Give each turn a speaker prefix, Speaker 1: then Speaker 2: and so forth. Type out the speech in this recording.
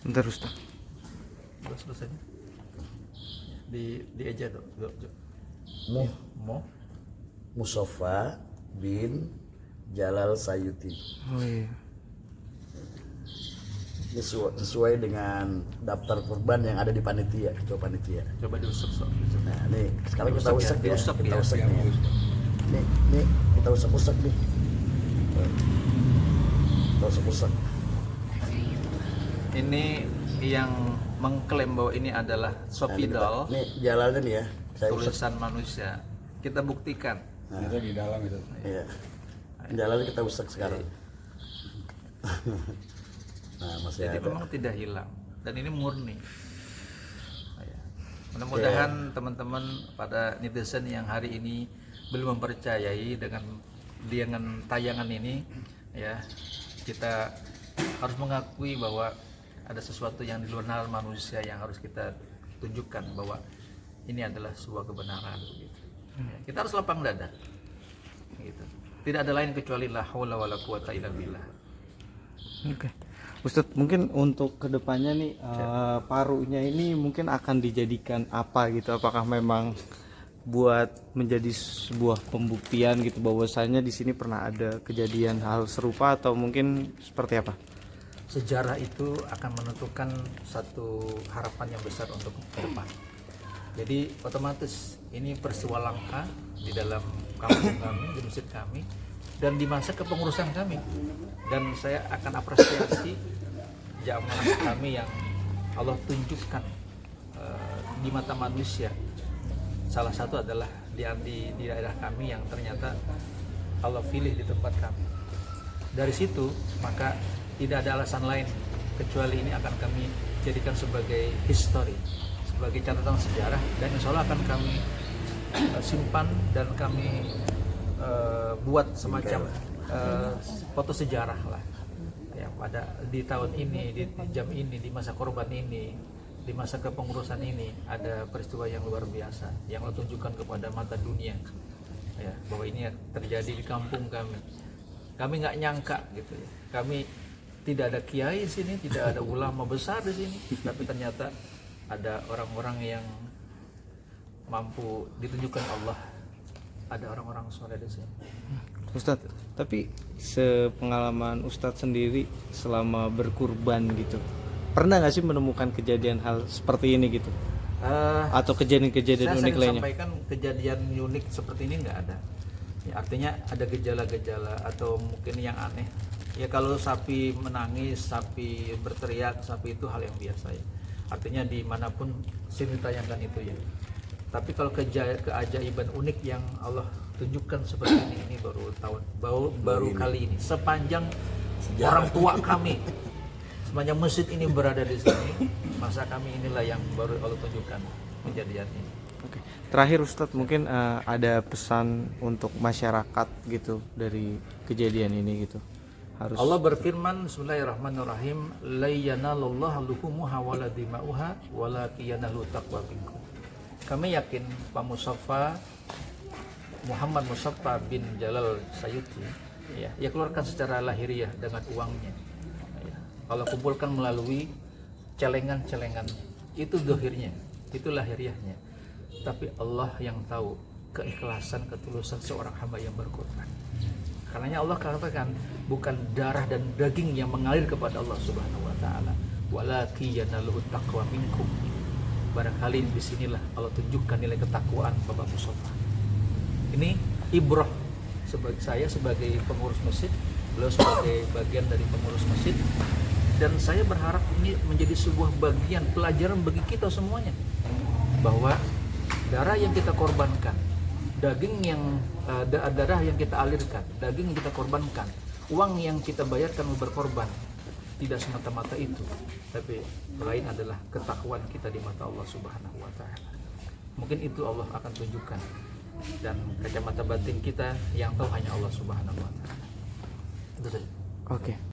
Speaker 1: Bentar Ustaz.
Speaker 2: Udah selesai. Di eja tuh.
Speaker 3: Mustafa bin Jalal Sayuti.
Speaker 1: Oh iya.
Speaker 3: Ini sesuai dengan daftar kurban yang ada di panitia, ketua panitia.
Speaker 2: Coba diusap sok.
Speaker 3: Nah, nih sekarang kita
Speaker 2: Diusap
Speaker 3: usap ya.
Speaker 2: diusap
Speaker 3: Kita
Speaker 2: ya.
Speaker 3: usap nih. Nih kita usap nih. Kita usap.
Speaker 2: Ini yang mengklaim bahwa ini adalah Sofidal,
Speaker 3: Nih jalannya nih ya. Saya usap.
Speaker 2: tulisan manusia. Kita buktikan.
Speaker 4: Itu di dalam itu.
Speaker 3: Iya. Jalannya kita usap sekarang. Nah, masih
Speaker 2: Jadi
Speaker 3: ada.
Speaker 2: memang tidak hilang dan ini murni. Ya. Mudah-mudahan teman-teman pada netizen yang hari ini belum mempercayai dengan tayangan ini, ya kita harus mengakui bahwa ada sesuatu yang di luar nalar manusia yang harus kita tunjukkan bahwa ini adalah sebuah kebenaran. Gitu. Ya, kita harus lapang dada. Gitu. Tidak ada lain kecuali la haula wala quwata illa billah.
Speaker 1: Oke. Ustadz, mungkin untuk kedepannya nih parunya ini mungkin akan dijadikan apa gitu? Apakah memang buat menjadi sebuah pembuktian gitu bahwasanya di sini pernah ada kejadian hal serupa atau mungkin seperti apa?
Speaker 2: Sejarah itu akan menentukan satu harapan yang besar untuk ke depan. Jadi otomatis ini peristiwa langka di dalam kampung kami, di masjid kami, dan di masa kepengurusan kami. Dan saya akan apresiasi jamaah kami yang Allah tunjukkan di mata manusia. Salah satu adalah di daerah kami yang ternyata Allah pilih di tempat kami. Dari situ maka tidak ada alasan lain kecuali ini akan kami jadikan sebagai history, sebagai catatan sejarah, dan insya Allah akan kami simpan dan kami buat semacam foto sejarah lah ya, pada di tahun ini, di jam ini, di masa korban ini, di masa kepengurusan ini ada peristiwa yang luar biasa yang Allah tunjukkan kepada mata dunia ya, bahwa ini terjadi di kampung kami. Kami nggak nyangka gitu ya, kami tidak ada kiai di sini, tidak ada ulama besar di sini, tapi ternyata ada orang-orang yang mampu ditunjukkan Allah, ada orang-orang soleh di sini.
Speaker 1: Ustadz, tapi sepengalaman Ustadz sendiri selama berkurban gitu, pernah nggak sih menemukan kejadian hal seperti ini gitu? Atau kejadian-kejadian unik
Speaker 2: Saya
Speaker 1: lainnya?
Speaker 2: sampaikan kejadian unik seperti ini nggak ada. Ya, artinya ada gejala-gejala atau mungkin yang aneh. Ya kalau sapi menangis, sapi berteriak, sapi itu hal yang biasa ya. Artinya dimanapun sini ditayangkan itu ya. Tapi kalau keajaiban unik yang Allah tunjukkan seperti ini baru kali ini. Sepanjang orang tua kami, sepanjang masjid ini berada di sini, masa kami inilah yang baru Allah tunjukkan kejadian ini.
Speaker 1: Oke. Terakhir Ustadz, mungkin ada pesan untuk masyarakat gitu dari kejadian ini gitu. Harus
Speaker 2: Allah berfirman, Bismillahirrahmanirrahim, la yanalullahu luhumuha wala dima'uha walakin yanalu taqwa minkum. Kami yakin Pak Muhammad Mustafa bin Jalal Sayuti ya, ia keluarkan secara lahiriah dengan uangnya ya. Kalau kumpulkan melalui celengan-celengan, itu dohirnya, itu lahiriahnya. Tapi Allah yang tahu keikhlasan, ketulusan seorang hamba yang berkorban. Karenanya Allah katakan bukan darah dan daging yang mengalir kepada Allah Subhanahu wa taala, walakin yanalu taqwa minkum. Barangkali disinilah Allah tunjukkan nilai ketakwaan Bapak Mustafa. Ini ibrah sebagai saya sebagai pengurus masjid, beliau sebagai bagian dari pengurus masjid, dan saya berharap ini menjadi sebuah bagian pelajaran bagi kita semuanya bahwa darah yang kita korbankan, daging yang darah yang kita alirkan, daging yang kita korbankan, uang yang kita bayarkan berkorban, tidak semata-mata itu, tapi lain adalah ketakwaan kita di mata Allah Subhanahu wa taala. Mungkin itu Allah akan tunjukkan, dan kacamata batin kita yang tahu hanya Allah Subhanahu wa taala. Itu saja.
Speaker 1: Oke.